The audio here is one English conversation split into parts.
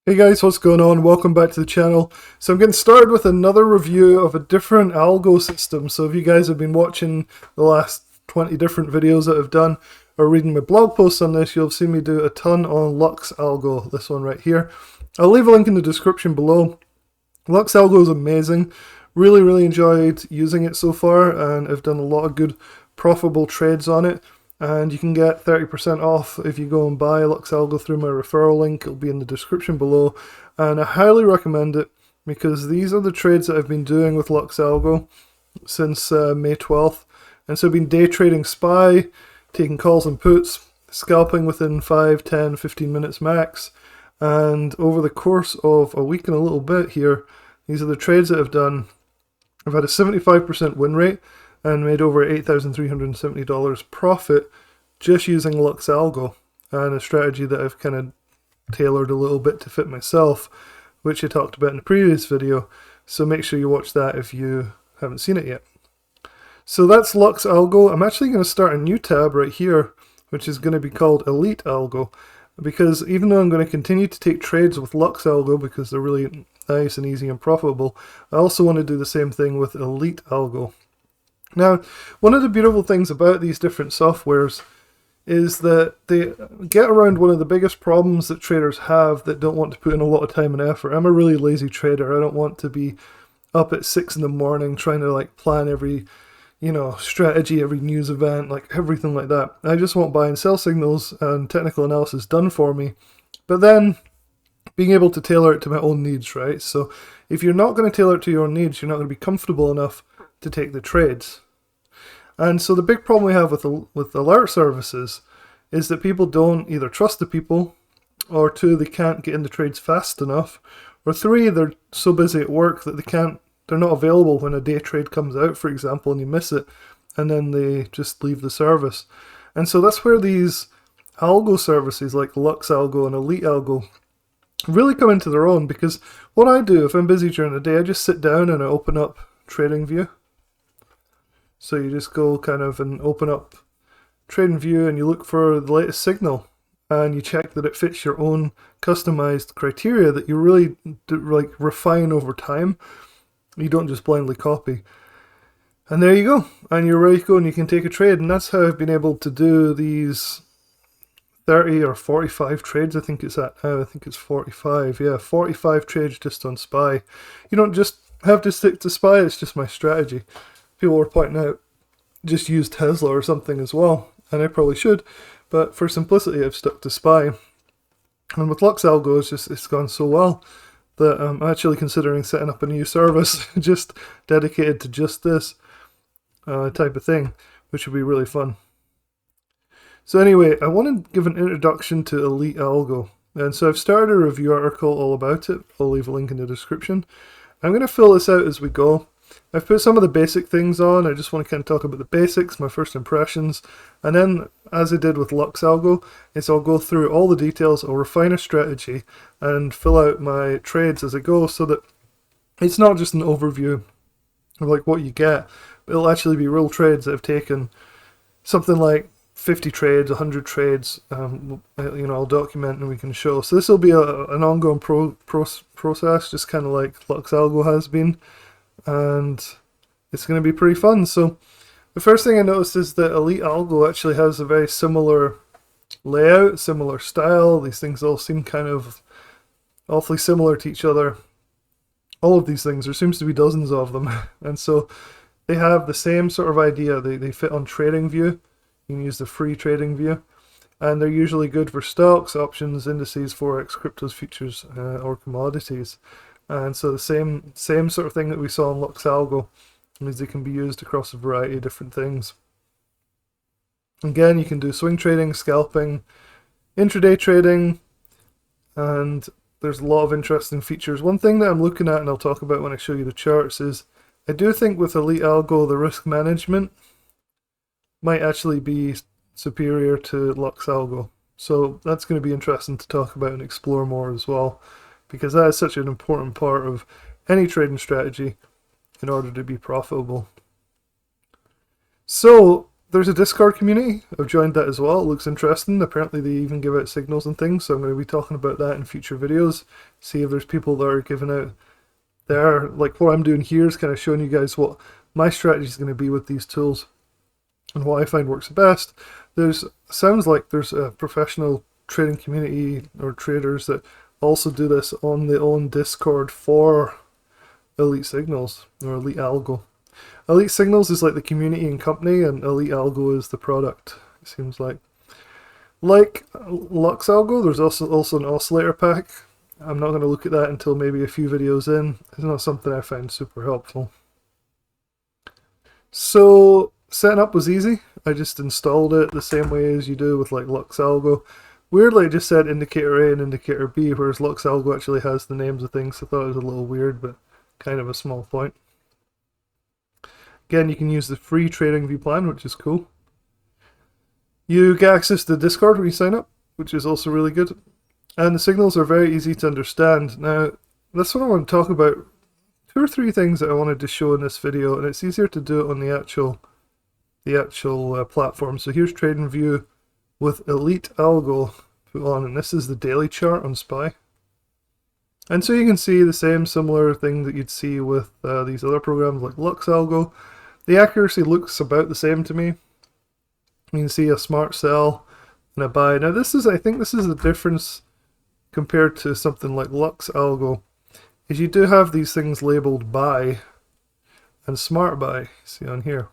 Hey guys, what's going on? Welcome back to the channel. So I'm getting started with another review of a different algo system. So if you guys have been watching the last 20 different videos that I've done or reading my blog posts on this, you'll see me do a ton on Lux Algo, this one right here. I'll leave a link in the description below. Lux Algo is amazing. Really enjoyed using it so far, and I've done a lot of good profitable trades on it. And you can get 30% off if you go and buy Lux Algo through my referral link. It'll be in the description below. And I highly recommend it because these are the trades that I've been doing with Lux Algo since May 12th. And so I've been day trading SPY, taking calls and puts, scalping within 5, 10, 15 minutes max. And over the course of a week and a little bit here, these are the trades that I've done. I've had a 75% win rate and made over $8,370 profit just using Lux Algo, and a strategy that I've kind of tailored a little bit to fit myself, which I talked about in the previous video, so make sure you watch that if you haven't seen it yet. So that's Lux Algo. I'm actually going to start a new tab right here, which is going to be called EliteAlgo, because even though I'm going to continue to take trades with Lux Algo because they're really nice and easy and profitable, I also want to do the same thing with EliteAlgo. Now, one of the beautiful things about these different softwares is that they get around one of the biggest problems that traders have that don't want to put in a lot of time and effort. I'm a really lazy trader. I don't want to be up at 6 in the morning trying to plan every, strategy, every news event, everything like that. I just want buy and sell signals and technical analysis done for me. But then being able to tailor it to my own needs, right? So if you're not going to tailor it to your own needs, you're not going to be comfortable enough to take the trades. And so the big problem we have with alert services is that people don't either trust the people, or two, they can't get in the trades fast enough, or three, they're so busy at work that they're not available when a day trade comes out, for example, and you miss it, and then they just leave the service. And so that's where these algo services like Lux Algo and EliteAlgo really come into their own, because what I do if I'm busy during the day, I just sit down and I open up TradingView. So you just go and open up TradingView and you look for the latest signal and you check that it fits your own customized criteria that you really refine over time. You don't just blindly copy. And there you go. And you're ready to go and you can take a trade. And that's how I've been able to do these 30 or 45 trades. I think it's at now. I think it's 45. Yeah, 45 trades just on SPY. You don't just have to stick to SPY. It's just my strategy. People were pointing out, just use Tesla or something as well, and I probably should, but for simplicity I've stuck to SPY. And with Lux Algo, it's gone so well that I'm actually considering setting up a new service just dedicated to just this type of thing, which would be really fun. So anyway, I want to give an introduction to EliteAlgo, and so I've started a review article all about it. I'll leave a link in the description. I'm going to fill this out as we go. I've put some of the basic things on. I just want to kind of talk about the basics, my first impressions, and then, as I did with Lux Algo, I'll go through all the details, I'll refine a strategy, and fill out my trades as I go, so that it's not just an overview of what you get, but it'll actually be real trades that I've taken, something like 50 trades, 100 trades. I'll document and we can show. So this will be an ongoing process, just kind of like Lux Algo has been. And it's going to be pretty fun. So the first thing I noticed is that EliteAlgo actually has a very similar layout, similar style. These things all seem kind of awfully similar to each other. All of these things, there seems to be dozens of them. And so they have the same sort of idea. They fit on TradingView. You can use the free TradingView. And they're usually good for stocks, options, indices, forex, cryptos, futures, or commodities. And so the same sort of thing that we saw in Lux Algo is they can be used across a variety of different things. Again, you can do swing trading, scalping, intraday trading, and there's a lot of interesting features. One thing that I'm looking at, and I'll talk about when I show you the charts, is I do think with EliteAlgo the risk management might actually be superior to Lux Algo. So that's going to be interesting to talk about and explore more as well, because that is such an important part of any trading strategy in order to be profitable. So there's a Discord community. I've joined that as well. It looks interesting. Apparently they even give out signals and things, so I'm going to be talking about that in future videos. See if there's people that are giving out there. Like what I'm doing here is kind of showing you guys what my strategy is going to be with these tools and what I find works the best. Sounds like there's a professional trading community or traders that also do this on their own Discord for Elite Signals or EliteAlgo. Elite Signals is like the community and company, and EliteAlgo is the product, it seems like. Like Lux Algo, there's also an oscillator pack. I'm not going to look at that until maybe a few videos in. It's not something I find super helpful. So setting up was easy. I just installed it the same way as you do with like Lux Algo. Weirdly, I just said indicator A and indicator B, whereas Lux Algo actually has the names of things. I thought it was a little weird, but kind of a small point. Again, you can use the free TradingView plan, which is cool. You get access to Discord when you sign up, which is also really good. And the signals are very easy to understand. Now, that's what I want to talk about. 2 or 3 things that I wanted to show in this video, and it's easier to do it on the actual platform. So here's TradingView with EliteAlgo put on, and this is the daily chart on SPY. And so you can see the same similar thing that you'd see with these other programs like Lux Algo. The accuracy looks about the same to me. You can see a smart sell and a buy. Now I think this is the difference compared to something like Lux Algo, is you do have these things labeled buy and smart buy, see on here.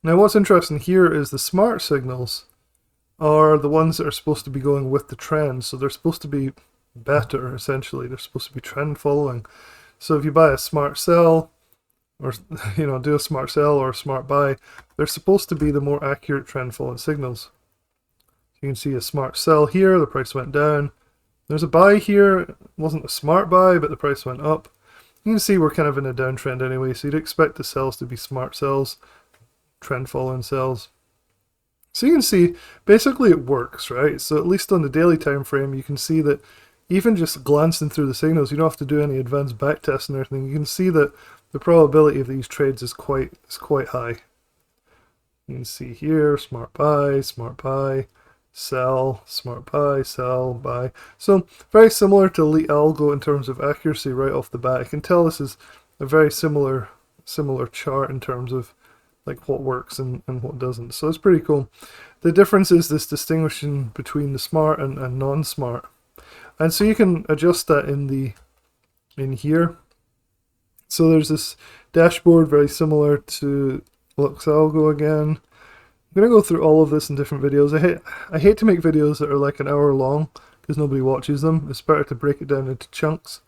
Now what's interesting here is the smart signals are the ones that are supposed to be going with the trend, so they're supposed to be better, essentially. They're supposed to be trend following. So if you buy a smart sell, or do a smart sell or a smart buy, they're supposed to be the more accurate trend following signals. You can see a smart sell here, the price went down. There's a buy here, it wasn't a smart buy, but the price went up. You can see we're kind of in a downtrend anyway, so you'd expect the sells to be smart sells, trend following sells. So you can see, basically it works, right? So at least on the daily time frame, you can see that even just glancing through the signals, you don't have to do any advanced backtesting or anything. You can see that the probability of these trades is quite high. You can see here, smart buy, sell, smart buy, sell, buy. So very similar to EliteAlgo in terms of accuracy right off the bat. I can tell this is a very similar chart in terms of like what works and what doesn't. So it's pretty cool. The difference is this distinguishing between the smart and non-smart. And so you can adjust that in here. So there's this dashboard very similar to Lux Algo again. I'm going to go through all of this in different videos. I hate to make videos that are like an hour long because nobody watches them. It's better to break it down into chunks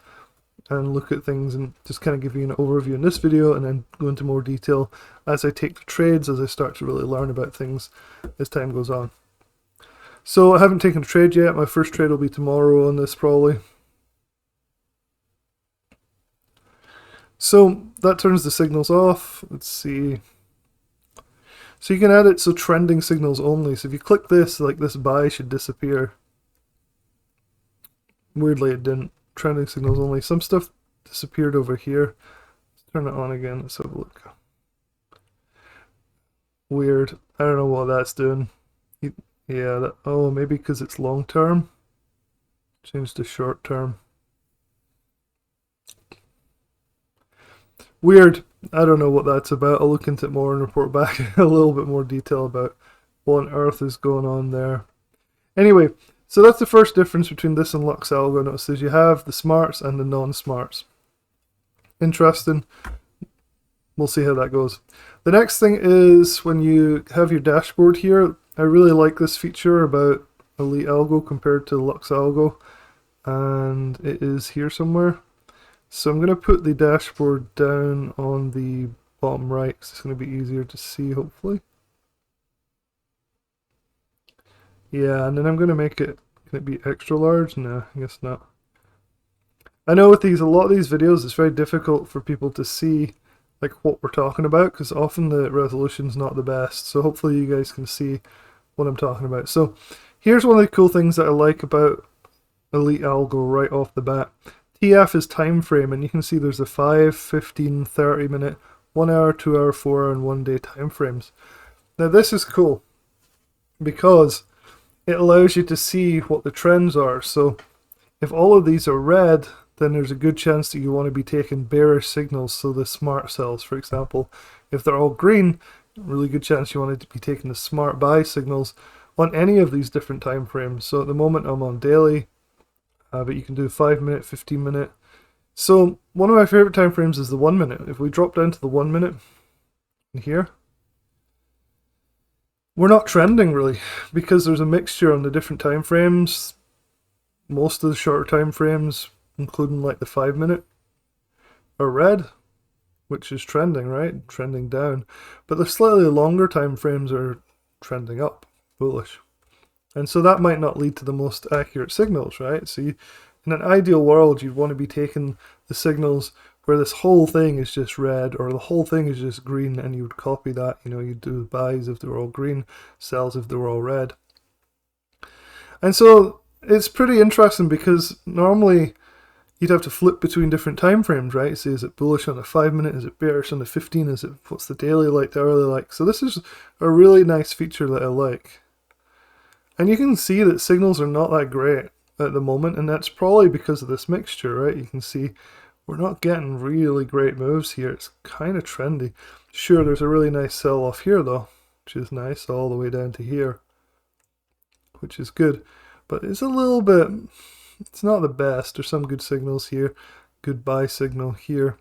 and look at things and just kind of give you an overview in this video and then go into more detail as I take the trades, as I start to really learn about things as time goes on. So I haven't taken a trade yet. My first trade will be tomorrow on this probably. So that turns the signals off. Let's see. So you can add it so trending signals only. So if you click this, like this buy should disappear. Weirdly it didn't. Trending signals only. Some stuff disappeared over here. Let's turn it on again. Let's have a look. Weird. I don't know what that's doing. Yeah, oh, maybe because it's long term. Change to short term. Weird. I don't know what that's about. I'll look into it more and report back a little bit more detail about what on earth is going on there. Anyway, so that's the first difference between this and Lux Algo. Notice is you have the smarts and the non-smarts. Interesting. We'll see how that goes. The next thing is when you have your dashboard here. I really like this feature about EliteAlgo compared to Lux Algo, and it is here somewhere. So I'm going to put the dashboard down on the bottom right because it's going to be easier to see, hopefully. Yeah, and then I'm going to make it, can it be extra large? No, I guess not. I know with a lot of these videos, it's very difficult for people to see like what we're talking about because often the resolution's not the best. So hopefully you guys can see what I'm talking about. So here's one of the cool things that I like about EliteAlgo right off the bat. TF is time frame, and you can see there's a 5, 15, 30 minute, 1 hour, 2 hour, 4 hour, and 1 day time frames. Now this is cool because it allows you to see what the trends are. So if all of these are red, then there's a good chance that you want to be taking bearish signals. So the smart cells, for example, if they're all green, really good chance you want to be taking the smart buy signals on any of these different time frames. So at the moment I'm on daily, but you can do 5 minute, 15 minute. So one of my favorite time frames is the 1 minute. If we drop down to the 1 minute here, we're not trending really because there's a mixture on the different time frames. Most of the shorter time frames, including like the 5 minute, are red, which is trending, right? Trending down. But the slightly longer time frames are trending up, bullish. And so that might not lead to the most accurate signals, right? So in an ideal world, you'd want to be taking the signals where this whole thing is just red or the whole thing is just green, and you would copy that. You know, you'd do buys if they were all green, sells if they were all red. And so it's pretty interesting because normally you'd have to flip between different time frames, right? So is it bullish on the 5 minute? Is it bearish on the 15? What's the daily like, the hourly like? So this is a really nice feature that I like. And you can see that signals are not that great at the moment, and that's probably because of this mixture, right? You can see we're not getting really great moves here. It's kind of trendy. Sure, there's a really nice sell off here though, which is nice, all the way down to here, which is good. But it's a little bit, it's not the best. There's some good signals here, good buy signal here.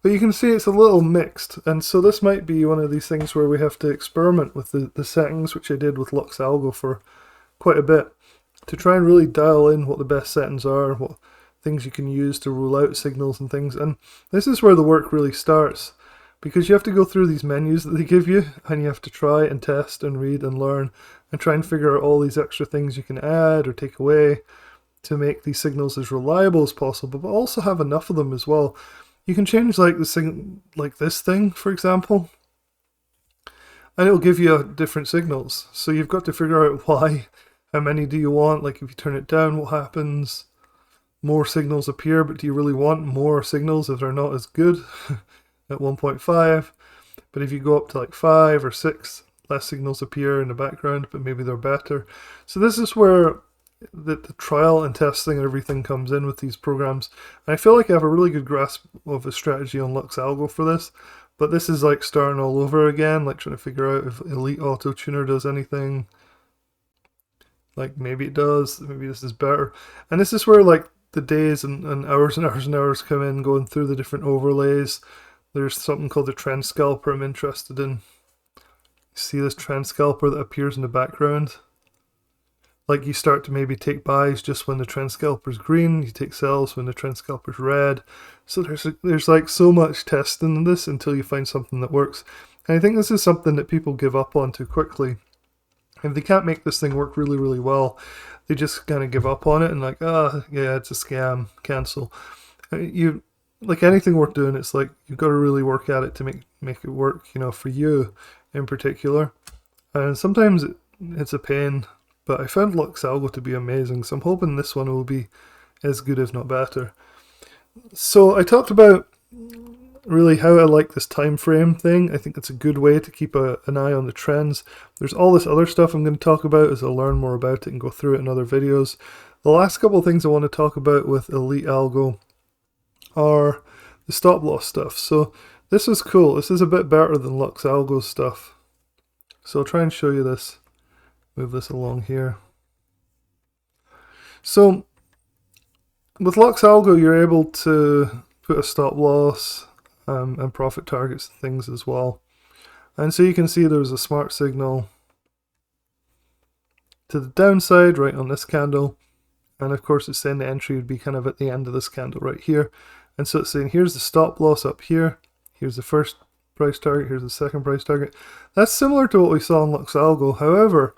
But you can see it's a little mixed. And so this might be one of these things where we have to experiment with the settings, which I did with Lux Algo for quite a bit, to try and really dial in what the best settings are, what things you can use to rule out signals and things. And this is where the work really starts, because you have to go through these menus that they give you, and you have to try and test and read and learn and try and figure out all these extra things you can add or take away to make these signals as reliable as possible, but also have enough of them as well. You can change like this thing, for example, and it'll give you different signals. So you've got to figure out why. How many do you want? Like if you turn it down, what happens? More signals appear, but do you really want more signals if they're not as good at 1.5? But if you go up to like 5 or 6, less signals appear in the background, but maybe they're better. So this is where the trial and testing and everything comes in with these programs. And I feel like I have a really good grasp of a strategy on Lux Algo for this, but this is like starting all over again, like trying to figure out if Elite Auto Tuner does anything. Like maybe it does, maybe this is better. And this is where like the days and hours and hours and hours come in, going through the different overlays. There's something called the trend scalper I'm interested in. See this trend scalper that appears in the background? Like you start to maybe take buys just when the trend scalper's green, you take sells when the trend scalper's red. So there's like so much testing in this until you find something that works. And I think this is something that people give up on too quickly. If they can't make this thing work really, really well, they just kind of give up on it and like, yeah, it's a scam, cancel. You like anything worth doing, it's like you've got to really work at it to make it work, you know, for you in particular. And sometimes it's a pain, but I found Lux Algo to be amazing, so I'm hoping this one will be as good, if not better. So I talked about really how I like this time frame thing. I think it's a good way to keep an eye on the trends. There's all this other stuff I'm going to talk about as I learn more about it and go through it in other videos. The last couple of things I want to talk about with EliteAlgo are the stop loss stuff. So this is cool. This is a bit better than Lux Algo's stuff. So I'll try and show you this. Move this along here. So with Lux Algo, you're able to put a stop loss and profit targets and things as well. And so you can see there's a smart signal to the downside right on this candle. And of course it's saying the entry would be kind of at the end of this candle right here. And so it's saying here's the stop loss up here. Here's the first price target. Here's the second price target. That's similar to what we saw in Lux Algo. However,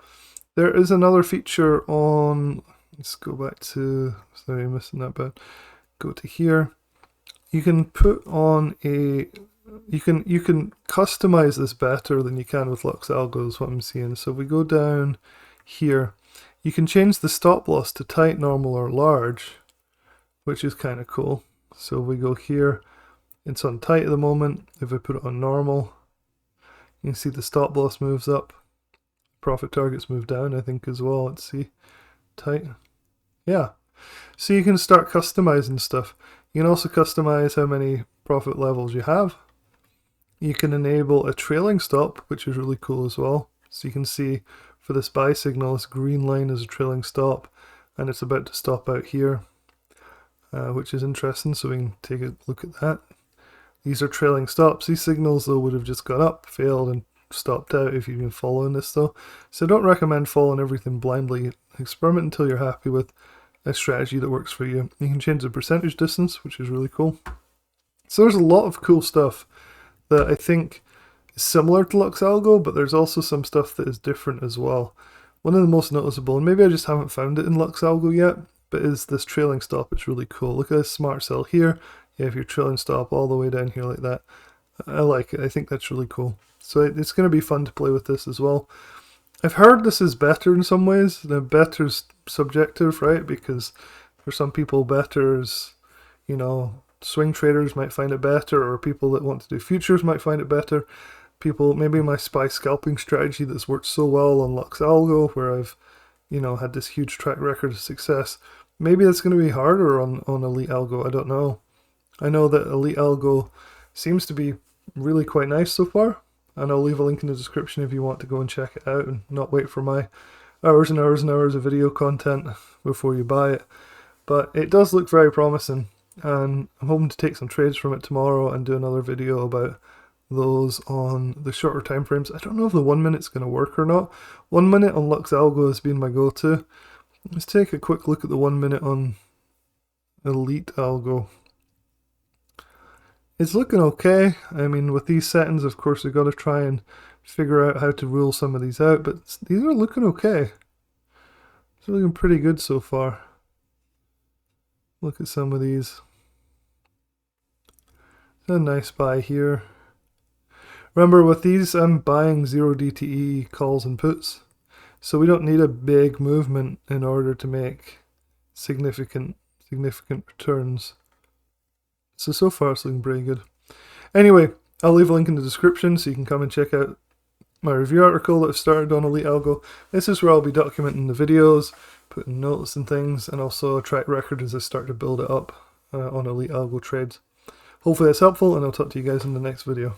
there is another feature on, let's go back to, sorry, I'm missing that bit. Go to here. You can put on you can customize this better than you can with Lux Algo is what I'm seeing. So if we go down here, you can change the stop loss to tight, normal, or large, which is kind of cool. So if we go here, it's on tight at the moment. If I put it on normal, You can see the stop loss moves up. Profit targets move down, I think, as well. Let's see. Tight. Yeah. So you can start customizing stuff. You can also customize how many profit levels you have. You can enable a trailing stop, which is really cool as well. So you can see for this buy signal, this green line is a trailing stop, and it's about to stop out here, which is interesting. So we can take a look at that. These are trailing stops. These signals, though, would have just gone up, failed, and stopped out if you've been following this, though. So don't recommend following everything blindly. Experiment until you're happy with a strategy that works for you. You can change the percentage distance, which is really cool. So there's a lot of cool stuff that I think is similar to Lux Algo, but there's also some stuff that is different as well. One of the most noticeable, and maybe I just haven't found it in Lux Algo yet, but is this trailing stop. It's really cool. Look at this smart sell here. You have your trailing stop all the way down here like that. I like it. I think that's really cool. So it's going to be fun to play with this as well. I've heard this is better in some ways. The better's subjective, right? Because for some people, better is, you know, swing traders might find it better, or people that want to do futures might find it better. People, maybe my SPY scalping strategy that's worked so well on Lux Algo, where I've, you know, had this huge track record of success. Maybe it's going to be harder on EliteAlgo. I don't know. I know that EliteAlgo seems to be really quite nice so far, and I'll leave a link in the description if you want to go and check it out and not wait for my hours and hours and hours of video content before you buy it. But it does look very promising, and I'm hoping to take some trades from it tomorrow and do another video about those on the shorter time frames. I don't know if the 1 minute's going to work or not. 1 minute on Lux Algo has been my go-to. Let's take a quick look at the 1 minute on EliteAlgo. It's looking okay. I mean, with these settings, of course, we've got to try and figure out how to rule some of these out, but these are looking okay. It's looking pretty good so far. Look at some of these. It's a nice buy here. Remember, with these, I'm buying 0 DTE calls and puts, so we don't need a big movement in order to make significant returns. So far it's looking pretty good. Anyway, I'll leave a link in the description so you can come and check out my review article that I've started on EliteAlgo. This is where I'll be documenting the videos, putting notes and things, and also a track record as I start to build it up on EliteAlgo trades. Hopefully that's helpful, and I'll talk to you guys in the next video.